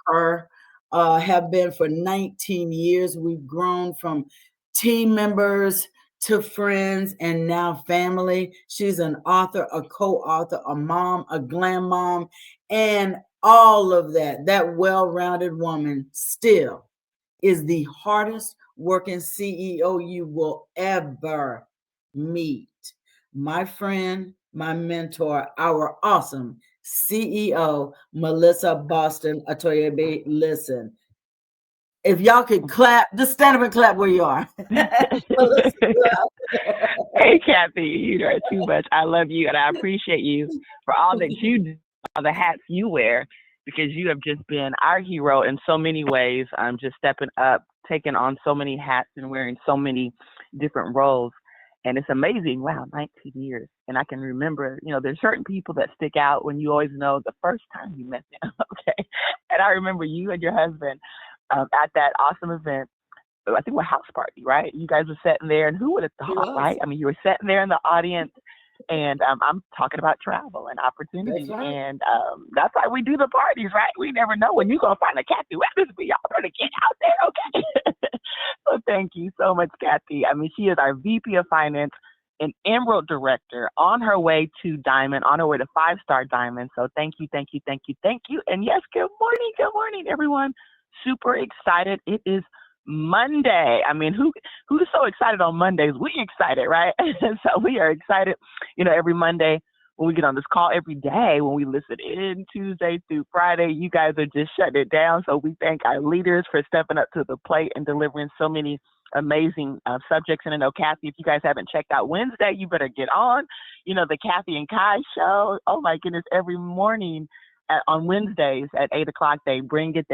her, have been for 19 years. We've grown from team members to friends and now family. She's an author, a co-author, a mom, a glam mom, and all of that. That well-rounded woman still is the hardest working CEO you will ever meet. My friend, my mentor, our awesome CEO, Melissa Boston Atoyebe. Listen, if y'all could clap, just stand up and clap where you are. Melissa, Hey, Kathy, you are too much. I love you and I appreciate you for all that you do, all the hats you wear, because you have just been our hero in so many ways. I'm just stepping up, taking on so many hats and wearing so many different roles. And it's amazing. Wow, 19 years. And I can remember, there's certain people that stick out when you always know the first time you met them. Okay. And I remember you and your husband at that awesome event. I think, a house party, right? You guys were sitting there, and who would have thought, right? I mean, you were sitting there in the audience, and I'm talking about travel and opportunity, right. and that's why we do the parties, right? We never know when you're gonna find a Kathy Weathersby. Y'all better get out there, okay? So thank you so much, Kathy. I mean, she is our VP of Finance and Emerald Director, on her way to Diamond, on her way to 5-star Diamond. So thank you, thank you, thank you, thank you. And yes, good morning, everyone. Super excited. It is Monday. I mean, who's so excited on Mondays? We excited, right? So we are excited, every Monday when we get on this call, every day when we listen in Tuesday through Friday. You guys are just shutting it down. So we thank our leaders for stepping up to the plate and delivering so many amazing subjects. And I know, Kathy, if you guys haven't checked out Wednesday, you better get on, the Kathy and Kai show. Oh my goodness, every morning on Wednesdays at 8 o'clock, they bring it.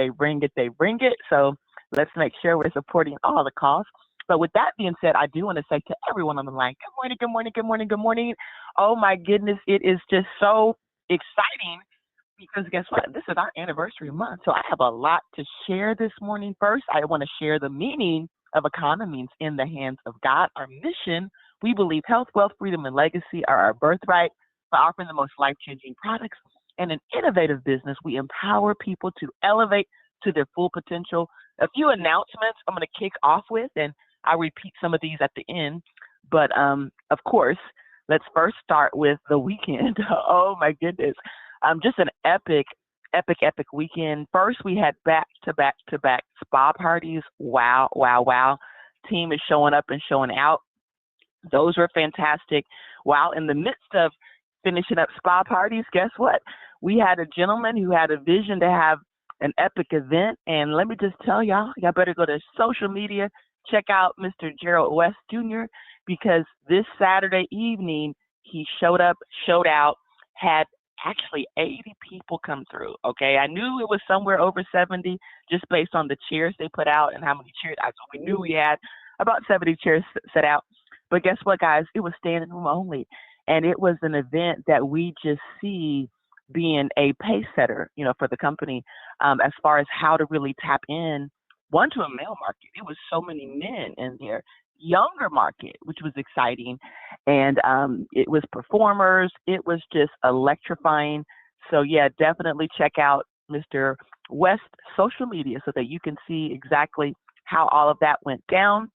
So let's make sure we're supporting all the cause. But with that being said, I do want to say to everyone on the line, good morning, good morning, good morning, good morning. Oh my goodness, it is just so exciting because guess what? This is our anniversary month. So I have a lot to share this morning. First, I want to share the meaning of economies in the hands of God. Our mission, we believe health, wealth, freedom, and legacy are our birthright. By offering the most life-changing products and an innovative business, we empower people to elevate to their full potential. A few announcements I'm going to kick off with, and I'll repeat some of these at the end. But of course, let's first start with the weekend. Oh my goodness. Just an epic weekend. First, we had back-to-back spa parties. Wow. Team is showing up and showing out. Those were fantastic. While in the midst of finishing up spa parties, guess what? We had a gentleman who had a vision to have an epic event. And let me just tell y'all better go to social media, check out Mr. Gerald West Jr., because this Saturday evening, he showed up, showed out, had actually 80 people come through. Okay. I knew it was somewhere over 70 just based on the chairs they put out and how many chairs. So we knew we had about 70 chairs set out. But guess what, guys? It was standing room only. And it was an event that we just see being a pace setter, for the company, as far as how to really tap in, one, to a male market. It was so many men in there, younger market, which was exciting. And it was performers. It was just electrifying. So yeah, definitely check out Mr. West social media so that you can see exactly how all of that went down.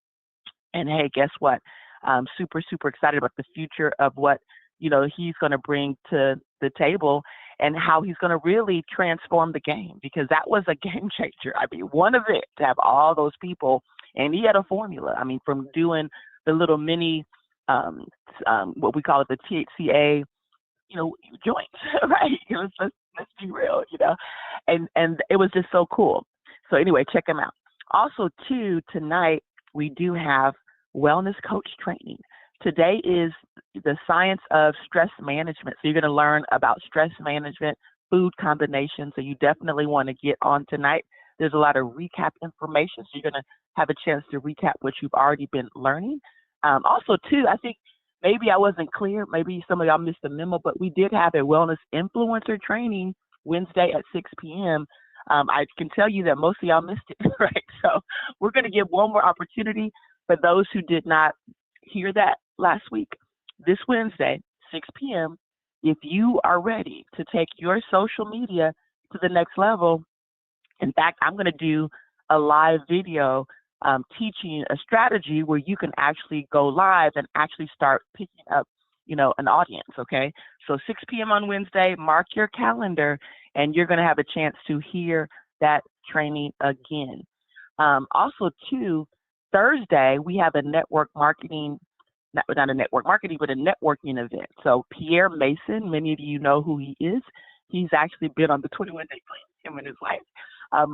And hey, guess what? I'm super excited about the future of what, he's going to bring to the table and how he's going to really transform the game, because that was a game changer. I mean, one of it to have all those people, and he had a formula. I mean, from doing the little mini, what we call it, the THCA, joints, right? It was let's be real, and it was just so cool. So anyway, check him out. Also, too, tonight we do have wellness coach training. Today is the science of stress management. So you're going to learn about stress management, food combinations. So you definitely want to get on tonight. There's a lot of recap information. So you're going to have a chance to recap what you've already been learning. Also, too, I think maybe I wasn't clear. Maybe some of y'all missed the memo, but we did have a wellness influencer training Wednesday at 6 p.m. I can tell you that most of y'all missed it, right? So we're going to give one more opportunity for those who did not hear that last week. This Wednesday, 6 p.m., if you are ready to take your social media to the next level, In fact, I'm going to do a live video teaching a strategy where you can actually go live and actually start picking up, an audience. Okay. So 6 p.m. on Wednesday, mark your calendar, and you're going to have a chance to hear that training again. Also, too, Thursday, we have a network marketing, not a network marketing, but a networking event. So Pierre Mason, many of you know who he is. He's actually been on the 21 Day Plan, him and his wife.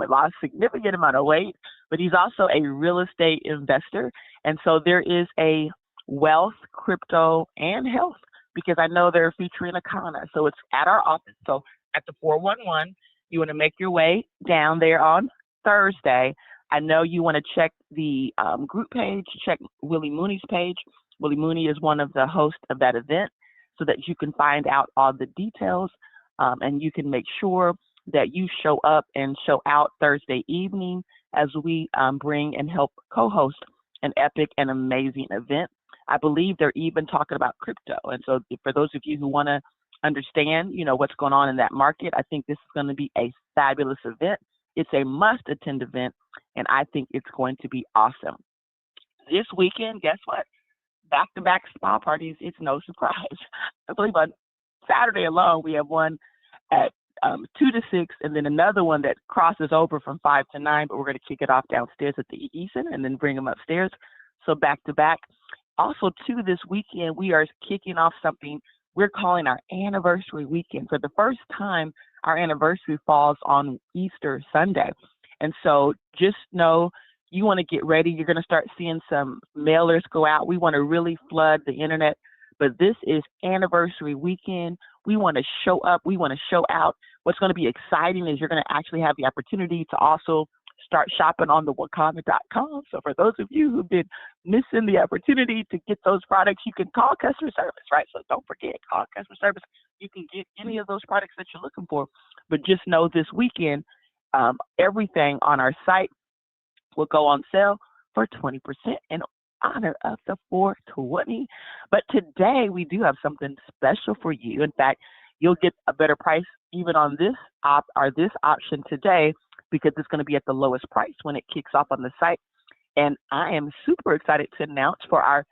Lost a significant amount of weight, but he's also a real estate investor. And so there is a wealth, crypto, and health, because I know they're featuring Akana. So it's at our office. So at the 411, you want to make your way down there on Thursday. I know you want to check the group page, check Willie Mooney's page. Willie Mooney is one of the hosts of that event, so that you can find out all the details, and you can make sure that you show up and show out Thursday evening as we bring and help co-host an epic and amazing event. I believe they're even talking about crypto. And so for those of you who want to understand, what's going on in that market, I think this is going to be a fabulous event. It's a must-attend event, and I think it's going to be awesome. This weekend, guess what? Back-to-back spa parties. It's no surprise. I believe on Saturday alone, we have one at 2 to 6, and then another one that crosses over from 5 to 9, but we're going to kick it off downstairs at the Eason and then bring them upstairs. So back-to-back. Also, too, this weekend, we are kicking off something we're calling our anniversary weekend. For the first time, our anniversary falls on Easter Sunday. And so just know you want to get ready. You're going to start seeing some mailers go out. We want to really flood the internet, but this is anniversary weekend. We want to show up. We want to show out. What's going to be exciting is you're going to actually have the opportunity to also start shopping on the wakanda.com. So for those of you who've been missing the opportunity to get those products, you can call customer service, right? So don't forget, call customer service. You can get any of those products that you're looking for. But just know this weekend, everything on our site will go on sale for 20% in honor of the 420. But today we do have something special for you. In fact, you'll get a better price even on this option today, because it's going to be at the lowest price when it kicks off on the site. And I am super excited to announce for our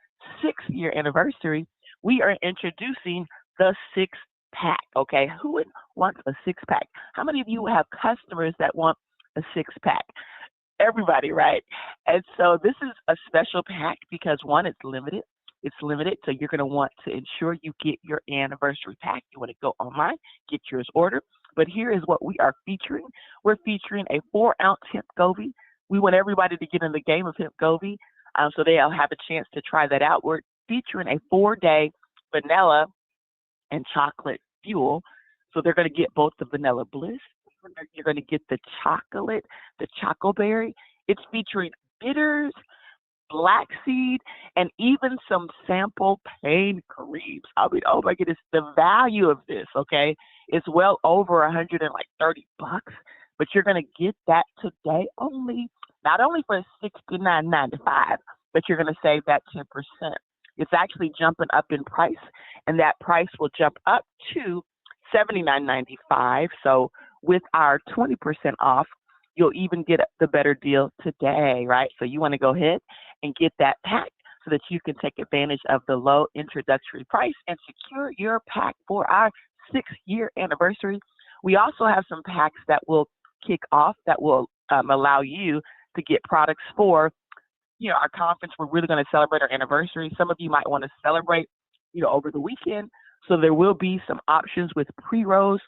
6-year anniversary, we are introducing the 6-pack. Okay, who would want a 6-pack? How many of you have customers that want a 6-pack? Everybody, right? And so this is a special pack because, one, it's limited. It's limited, so you're going to want to ensure you get your anniversary pack. You want to go online, get yours ordered. But here is what we are featuring. We're featuring a 4-ounce hemp Govi. We want everybody to get in the game of hemp Govi, so they'll have a chance to try that out. We're featuring a 4-day vanilla and chocolate fuel. So they're going to get both the vanilla bliss. You're going to get the chocolate, the choco berry. It's featuring bitters, black seed, and even some sample pain creams. I mean, oh my goodness, the value of this, okay, is well over $130, but you're going to get that today only, not only for $69.95, but you're going to save that 10%. It's actually jumping up in price, and that price will jump up to $79.95. So with our 20% off, you'll even get the better deal today, right? So you want to go ahead and get that pack so that you can take advantage of the low introductory price and secure your pack for our 6-year anniversary. We also have some packs that will kick off that will allow you to get products for, our conference. We're really going to celebrate our anniversary. Some of you might want to celebrate, over the weekend. So there will be some options with pre-rolls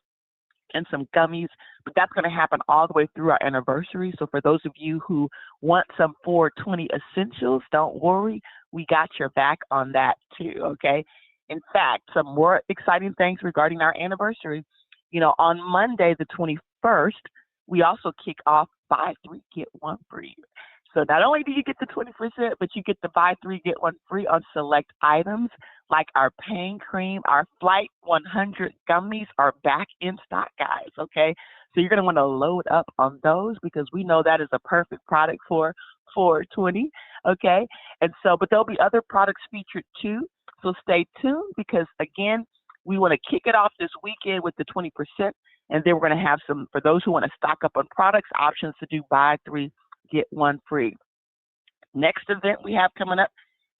and some gummies, but that's going to happen all the way through our anniversary. So for those of you who want some 420 essentials, don't worry, we got your back on that too, okay? In fact, some more exciting things regarding our anniversary. On Monday, the 21st, we also kick off buy 3, get 1 free. So not only do you get the 20%, but you get the buy 3, get 1 free on select items like our pain cream. Our Flight 100 gummies are back in stock, guys, okay? So you're going to want to load up on those because we know that is a perfect product for 420, okay? And so, but there'll be other products featured too. So stay tuned because, again, we want to kick it off this weekend with the 20%. And then we're going to have some, for those who want to stock up on products, options to do buy 3, get 1 free. Next event we have coming up,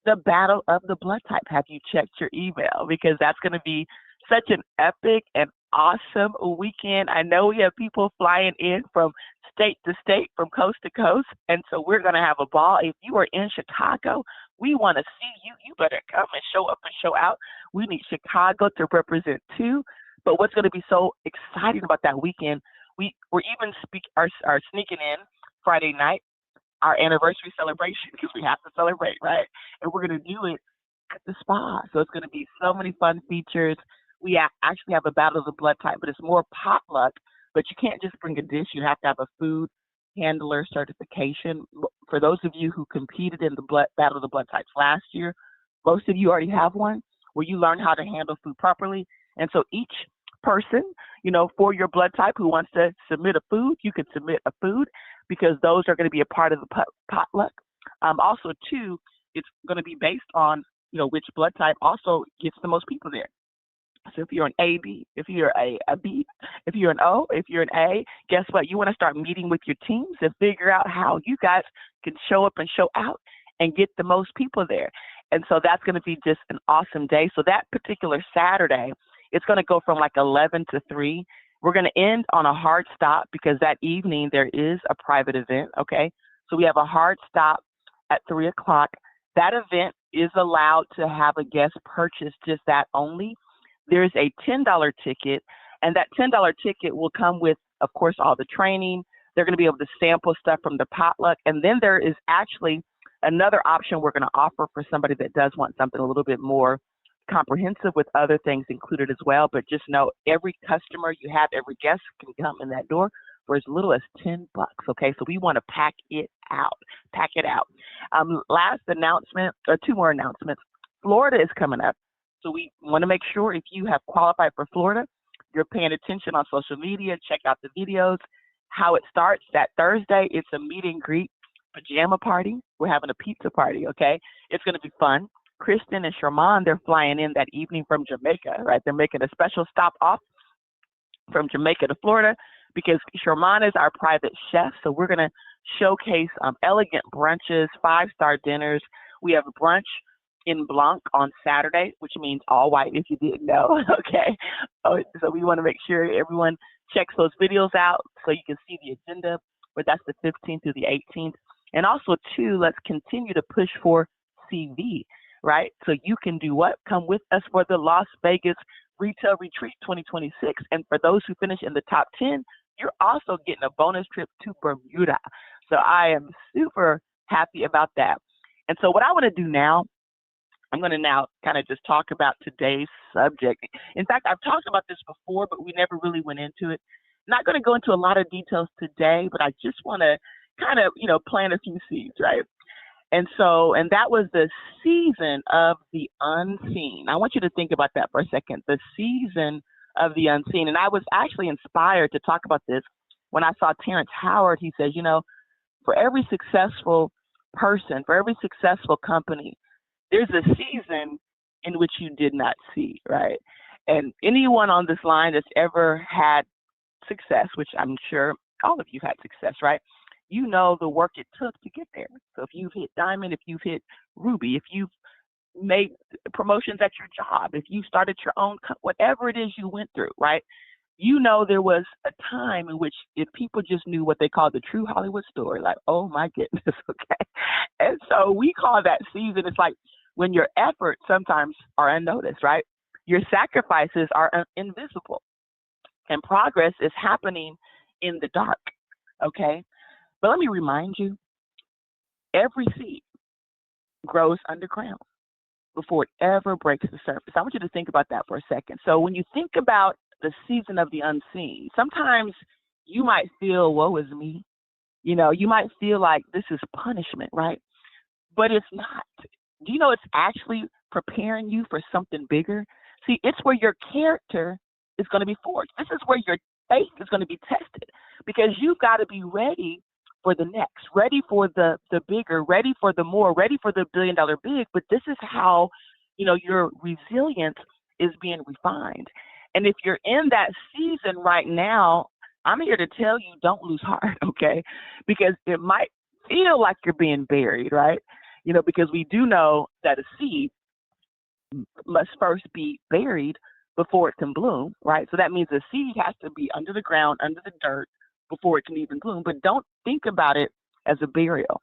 the Battle of the Blood Type. Have you checked your email? Because that's going to be such an epic and awesome weekend. I know we have people flying in from state to state, from coast to coast, and so we're going to have a ball. If you are in Chicago, we want to see you. You better come and show up and show out. We need Chicago to represent too. But what's going to be so exciting about that weekend, we're even are sneaking in Friday night, our anniversary celebration, because we have to celebrate, right? And we're going to do it at the spa. So it's going to be so many fun features. We actually have a Battle of the Blood Type, but it's more potluck. But you can't just bring a dish. You have to have a food handler certification. For those of you who competed in the Battle of the Blood Types last year, most of you already have one where you learn how to handle food properly. And so each person, for your blood type who wants to submit a food, you can submit a food, because those are going to be a part of the potluck. Also, too, it's going to be based on, which blood type also gets the most people there. So if you're an AB, if you're a B, if you're an O, if you're an A, guess what? You want to start meeting with your teams and figure out how you guys can show up and show out and get the most people there. And so that's going to be just an awesome day. So that particular Saturday, it's going to go from like 11 to 3. We're going to end on a hard stop because that evening there is a private event, okay? So we have a hard stop at 3 o'clock. That event is allowed to have a guest purchase just that only. There's a $10 ticket, and that $10 ticket will come with, of course, all the training. They're going to be able to sample stuff from the potluck. And then there is actually another option we're going to offer for somebody that does want something a little bit more comprehensive with other things included as well. But just know every customer you have, every guest can come in that door for as little as $10. Okay, so we want to pack it out. Last announcement, or 2 more announcements. Florida is coming up. So we want to make sure if you have qualified for Florida, you're paying attention on social media, check out the videos. How it starts that Thursday, it's a meet and greet pajama party. We're having a pizza party, okay? It's going to be fun. Kristen and Sherman, they're flying in that evening from Jamaica, right? They're making a special stop off from Jamaica to Florida because Sherman is our private chef. So we're going to showcase elegant brunches, 5-star dinners. We have a brunch in Blanc on Saturday, which means all white if you didn't know, okay? So we want to make sure everyone checks those videos out so you can see the agenda, but that's the 15th through the 18th. And also, too, let's continue to push for CV, right? So you can do what? Come with us for the Las Vegas Retail Retreat 2026. And for those who finish in the top 10, you're also getting a bonus trip to Bermuda. So I am super happy about that. And so what I want to do now, I'm going to now kind of just talk about today's subject. In fact, I've talked about this before, but we never really went into it. Not going to go into a lot of details today, but I just want to kind of, plant a few seeds, right? And that was the season of the unseen. I want you to think about that for a second, the season of the unseen. And I was actually inspired to talk about this when I saw Terrence Howard. He says, for every successful person, for every successful company, there's a season in which you did not see, right? And anyone on this line that's ever had success, which I'm sure all of you had success, right? You know the work it took to get there. So if you've hit diamond, if you've hit ruby, if you've made promotions at your job, if you started your own, whatever it is you went through, right? There was a time in which if people just knew what they call the true Hollywood story, like, oh my goodness, okay? And so we call that season, it's like when your efforts sometimes are unnoticed, right? Your sacrifices are invisible. And progress is happening in the dark, okay? But let me remind you, every seed grows underground before it ever breaks the surface. I want you to think about that for a second. So when you think about the season of the unseen, sometimes you might feel, woe is me. You might feel like this is punishment, right? But it's not. Do you know it's actually preparing you for something bigger? See, it's where your character is going to be forged. This is where your faith is going to be tested because you've got to be ready for the next, ready for the bigger, ready for the more, ready for the $1 billion big. But this is how, your resilience is being refined. And if you're in that season right now, I'm here to tell you, don't lose heart, okay? Because it might feel like you're being buried, right? Because we do know that a seed must first be buried before it can bloom, right? So that means the seed has to be under the ground, under the dirt, before it can even bloom. But don't think about it as a burial.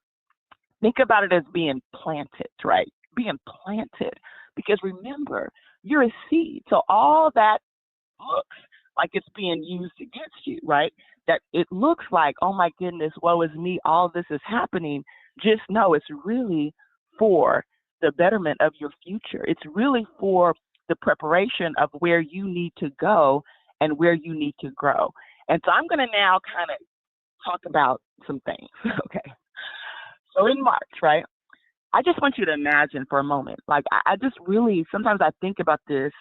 Think about it as being planted, right? Being planted. Because remember, you're a seed. So all that looks like it's being used against you, right? That it looks like, oh my goodness, woe is me, all this is happening. Just know it's really for the betterment of your future. It's really for the preparation of where you need to go and where you need to grow. And so I'm going to now kind of talk about some things, okay? So in March, right? I just want you to imagine for a moment, like I just really, sometimes I think about this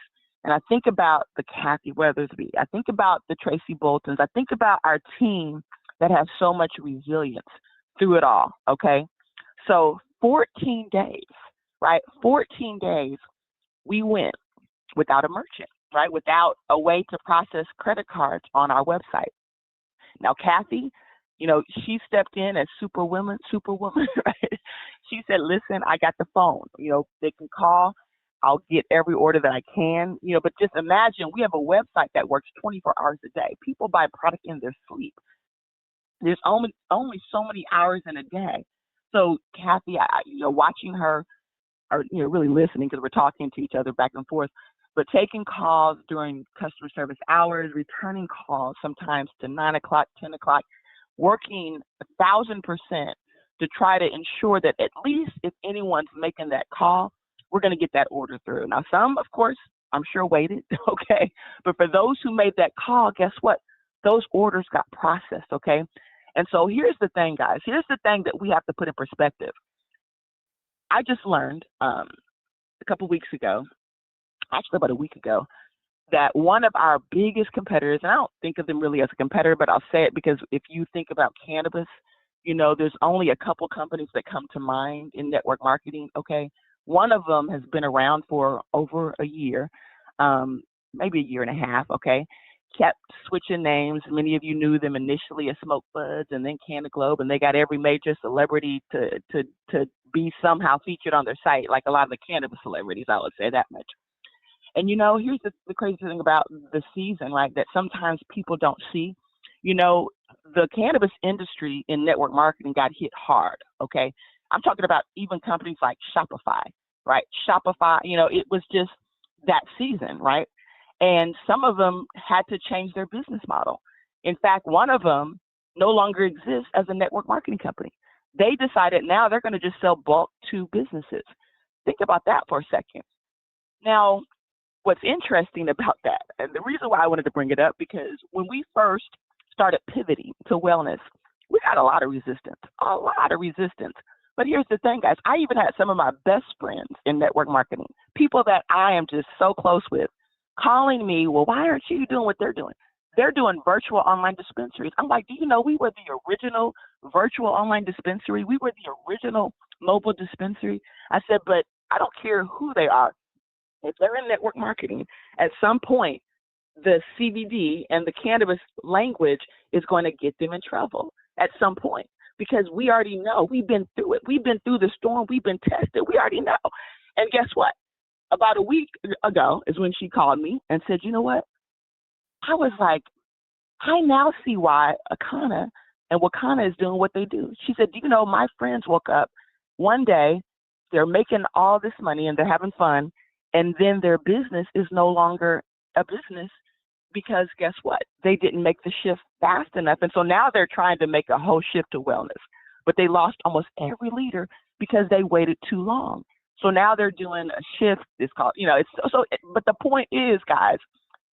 and I think about the Kathy Weathersby. I think about the Tracy Boltons. I think about our team that has so much resilience through it all, okay? So 14 days, right? 14 days we went without a merchant, right? Without a way to process credit cards on our website. Now, Kathy, she stepped in as superwoman, right? She said, listen, I got the phone. They can call. I'll get every order that I can. But just imagine we have a website that works 24 hours a day. People buy product in their sleep. There's only so many hours in a day. So Kathy, watching her, or really listening because we're talking to each other back and forth, but taking calls during customer service hours, returning calls sometimes to 9 o'clock, 10 o'clock, working 1,000% to try to ensure that at least if anyone's making that call, we're going to get that order through. Now, some, of course, I'm sure waited, okay? But for those who made that call, guess what? Those orders got processed, okay? And so here's the thing, guys. Here's the thing that we have to put in perspective. I just learned a couple weeks ago, actually about a week ago, that one of our biggest competitors, and I don't think of them really as a competitor, but I'll say it because if you think about cannabis, there's only a couple companies that come to mind in network marketing, okay? One of them has been around for over a year, maybe a year and a half, okay? Kept switching names. Many of you knew them initially as Smoke Buds and then Canna Globe, and they got every major celebrity to be somehow featured on their site, like a lot of the cannabis celebrities, I would say that much. And here's the crazy thing about the season, right, that sometimes people don't see. The cannabis industry in network marketing got hit hard, okay? I'm talking about even companies like Shopify, right? Shopify, it was just that season, right? And some of them had to change their business model. In fact, one of them no longer exists as a network marketing company. They decided now they're going to just sell bulk to businesses. Think about that for a second. Now, what's interesting about that, and the reason why I wanted to bring it up, because when we first started pivoting to wellness, we got a lot of resistance. But here's the thing, guys. I even had some of my best friends in network marketing, people that I am just so close with, calling me, well, why aren't you doing what they're doing? They're doing virtual online dispensaries. I'm like, do you know we were the original virtual online dispensary? We were the original mobile dispensary. I said, but I don't care who they are. If they're in network marketing, at some point, the CBD and the cannabis language is going to get them in trouble at some point, because we already know. We've been through it. We've been through the storm. We've been tested. We already know. And guess what? About a week ago is when she called me and said, you know what? I was like, I now see why Akana and Wakana is doing what they do. She said, do you know, my friends woke up one day, they're making all this money and they're having fun, and then their business is no longer a business because guess what? They didn't make the shift fast enough. And so now they're trying to make a whole shift to wellness, but they lost almost every leader because they waited too long. So now they're doing a shift. It's called, but the point is, guys,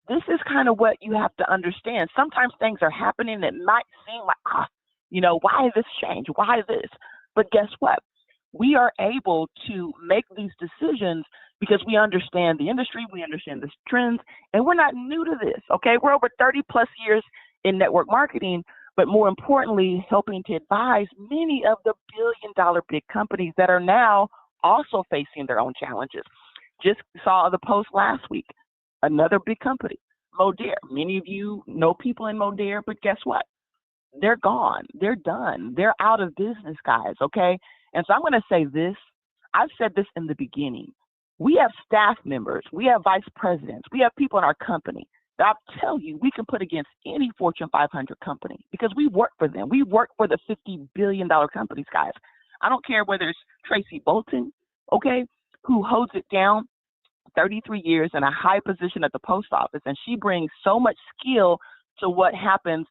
this is kind of what you have to understand. Sometimes things are happening that might seem like, why this change? Why this? But guess what? We are able to make these decisions because we understand the industry, we understand the trends, and we're not new to this, okay? We're over 30 plus years in network marketing, but more importantly, helping to advise many of the billion-dollar big companies that are now also facing their own challenges. Just saw the post last week, another big company, Modere. Many of you know people in Modere, but guess what? They're gone. They're done. They're out of business, guys. Okay. And so I'm going to say this. I've said this in the beginning. We have staff members. We have vice presidents. We have people in our company that I'll tell you we can put against any Fortune 500 company because we work for them. We work for the $50 billion companies, guys. I don't care whether it's Tracy Bolton, okay, who holds it down 33 years in a high position at the post office, and she brings so much skill to what happens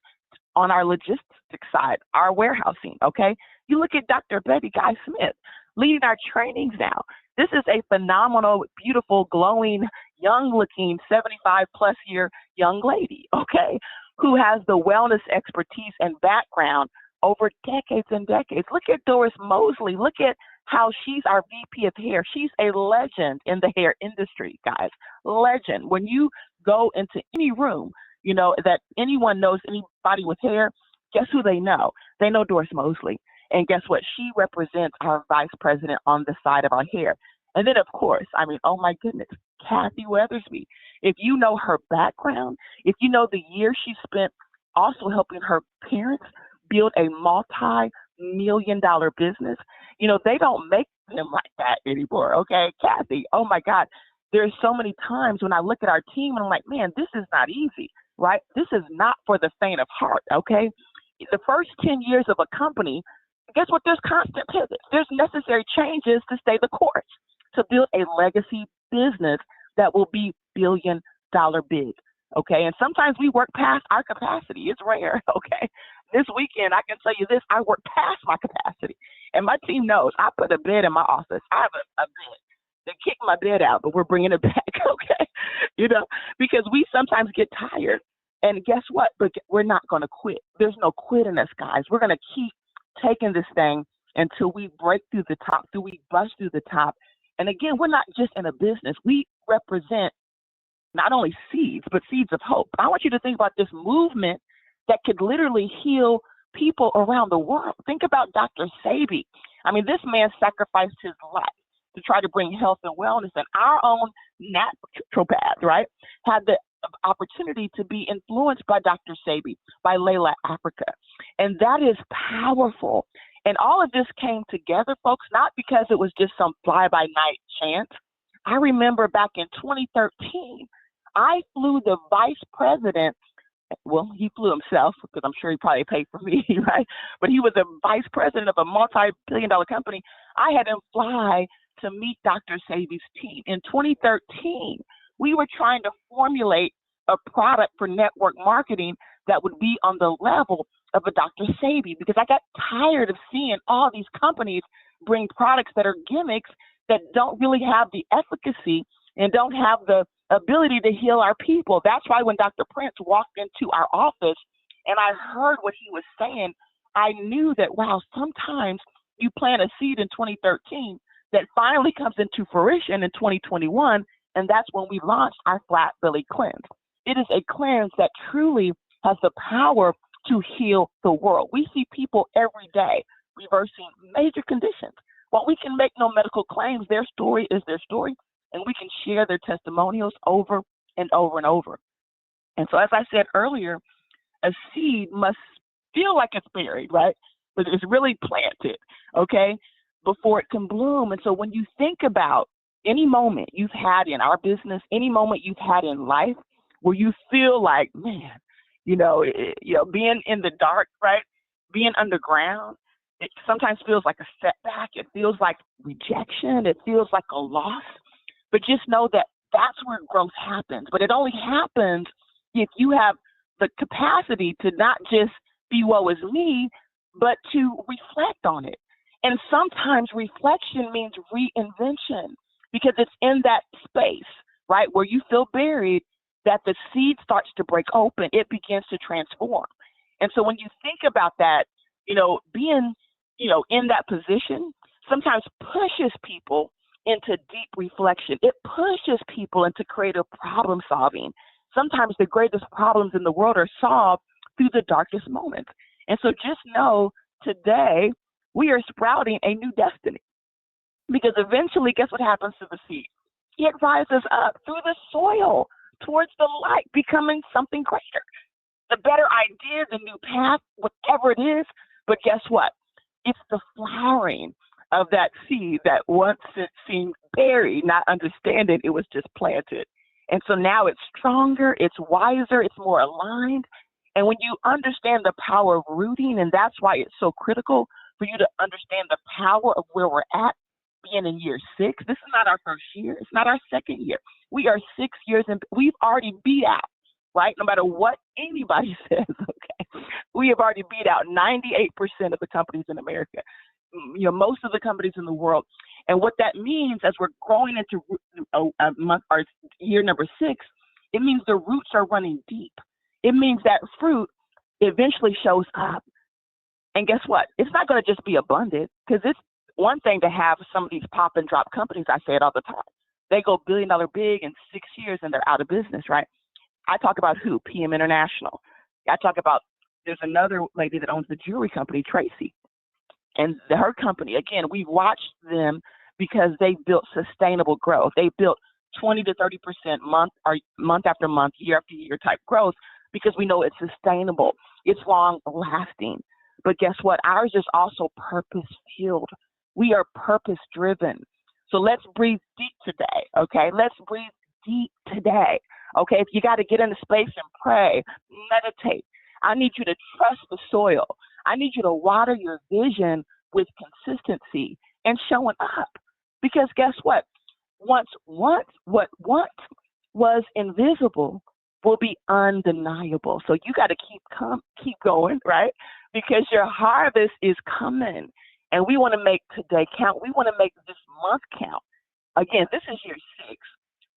on our logistics side, our warehousing, okay? You look at Dr. Betty Guy Smith leading our trainings now. This is a phenomenal, beautiful, glowing, young-looking, 75-plus year young lady, okay, who has the wellness expertise and background over decades and decades. Look at Doris Mosley. Look at how she's our VP of hair. She's a legend in the hair industry, guys. Legend. When you go into any room, you know, that anyone knows anybody with hair, guess who they know? They know Doris Mosley. And guess what? She represents our vice president on the side of our hair. And then, of course, I mean, oh my goodness, Kathy Weathersby. If you know her background, if you know the years she spent also helping her parents build a multi-million-dollar business, you know, they don't make them like that anymore, okay? Kathy, oh my God. There's so many times when I look at our team and I'm like, man, this is not easy, right? This is not for the faint of heart, okay? The first 10 years of a company, guess what? There's constant pivots. There's necessary changes to stay the course, to build a legacy business that will be billion-dollar big, okay? And sometimes we work past our capacity. It's rare, okay? This weekend, I can tell you this, I work past my capacity. And my team knows I put a bed in my office. I have a bed. They kicked my bed out, but we're bringing it back, okay? You know, because we sometimes get tired. And guess what? But we're not going to quit. There's no quitting us, guys. We're going to keep taking this thing until we break through the top, till we bust through the top. And again, we're not just in a business. We represent not only seeds, but seeds of hope. I want you to think about this movement that could literally heal people around the world. Think about Dr. Sebi. I mean, this man sacrificed his life to try to bring health and wellness, and our own naturopath, right, had the opportunity to be influenced by Dr. Sebi, by Layla Africa. And that is powerful. And all of this came together, folks, not because it was just some fly-by-night chance. I remember back in 2013, I flew the vice president. Well, he flew himself because I'm sure he probably paid for me, right? But he was a vice president of a multi-billion-dollar company. I had him fly to meet Dr. Sebi's team. In 2013, we were trying to formulate a product for network marketing that would be on the level of a Dr. Sebi, because I got tired of seeing all these companies bring products that are gimmicks that don't really have the efficacy and don't have the ability to heal our people. That's why when Dr. Prince walked into our office and I heard what he was saying, I knew that, wow, sometimes you plant a seed in 2013 that finally comes into fruition in 2021, and that's when we launched our Flat Belly Cleanse. It is a cleanse that truly has the power to heal the world. We see people every day reversing major conditions. While we can make no medical claims, their story is their story, and we can share their testimonials over and over and over. And so, as I said earlier, a seed must feel like it's buried, right? But it's really planted, okay, before it can bloom. And so when you think about any moment you've had in our business, any moment you've had in life where you feel like, man, being in the dark, right? Being underground, it sometimes feels like a setback. It feels like rejection. It feels like a loss. But just know that that's where growth happens. But it only happens if you have the capacity to not just be woe is me, but to reflect on it. And sometimes reflection means reinvention, because it's in that space, right, where you feel buried, that the seed starts to break open. It begins to transform. And so when you think about that, being, in that position sometimes pushes people into deep reflection. It pushes people into creative problem solving. Sometimes the greatest problems in the world are solved through the darkest moments. And so just know today we are sprouting a new destiny, because eventually, guess what happens to the seed? It rises up through the soil towards the light, becoming something greater. The better idea, the new path, whatever it is. But guess what? It's the flowering of that seed that once it seemed buried, not understanding it was just planted. And so now it's stronger, it's wiser, it's more aligned. And when you understand the power of rooting, and that's why it's so critical for you to understand the power of where we're at, being in year 6. This is not our first year. It's not our second year. We are 6 years and we've already beat out, right? No matter what anybody says, okay? We have already beat out 98% of the companies in America, most of the companies in the world. And what that means as we're growing into our year number 6, it means the roots are running deep. It means that fruit eventually shows up. And guess what? It's not going to just be abundant, because it's one thing to have some of these pop and drop companies. I say it all the time. They go $1 billion big in 6 years and they're out of business, right? I talk about who? PM International. I talk about, there's another lady that owns the jewelry company, Tracy. And her company, again, we watched them because they built sustainable growth. They built 20 to 30% month after month, year after year type growth, because we know it's sustainable. It's long lasting. But guess what? Ours is also purpose filled. We are purpose driven. So let's breathe deep today. Okay. Let's breathe deep today. Okay. If you got to get in the space and pray, meditate. I need you to trust the soil. I need you to water your vision with consistency and showing up. Because guess what? What once was invisible will be undeniable. So you got to keep going, right? Because your harvest is coming. And we want to make today count. We want to make this month count. Again, this is year 6.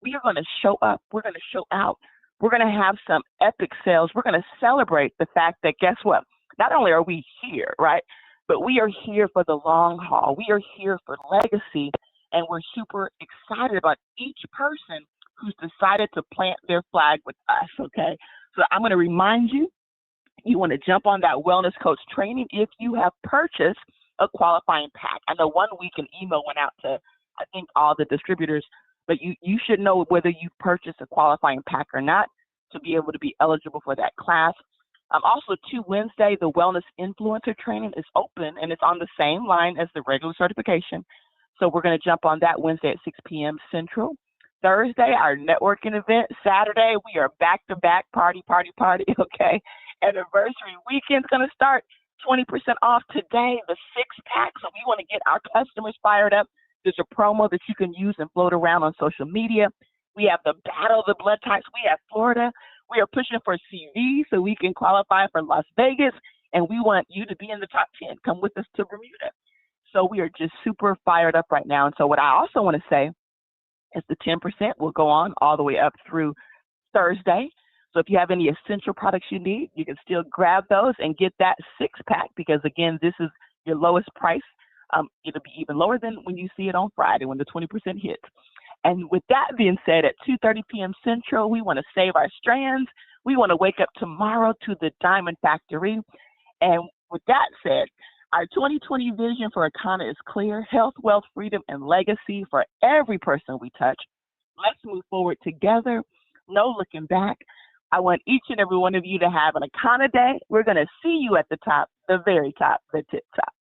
We are going to show up. We're going to show out. We're going to have some epic sales. We're going to celebrate the fact that, guess what? Not only are we here, right? But we are here for the long haul. We are here for legacy. And we're super excited about each person who's decided to plant their flag with us, okay? So I'm going to remind you, you want to jump on that wellness coach training if you have purchased a qualifying pack. I know 1 week an email went out to, I think, all the distributors, but you should know whether you purchased a qualifying pack or not to be able to be eligible for that class. Also, Wednesday, the Wellness Influencer Training is open, and it's on the same line as the regular certification. So we're going to jump on that Wednesday at 6 p.m. Central. Thursday, our networking event. Saturday, we are back-to-back party, okay? Anniversary weekend's going to start. 20% off today, the 6-pack. So we want to get our customers fired up. There's a promo that you can use and float around on social media. We have the Battle of the Blood Types. We have Florida. We are pushing for CV so we can qualify for Las Vegas. And we want you to be in the top 10. Come with us to Bermuda. So we are just super fired up right now. And so what I also want to say is the 10% will go on all the way up through Thursday. So if you have any essential products you need, you can still grab those and get that 6-pack, because again, this is your lowest price. It'll be even lower than when you see it on Friday when the 20% hits. And with that being said, at 2:30 p.m. Central, we want to save our strands. We want to wake up tomorrow to the Diamond Factory. And with that said, our 2020 vision for Akana is clear: health, wealth, freedom, and legacy for every person we touch. Let's move forward together. No looking back. I want each and every one of you to have an Akana day. We're going to see you at the top, the very top, the tip top.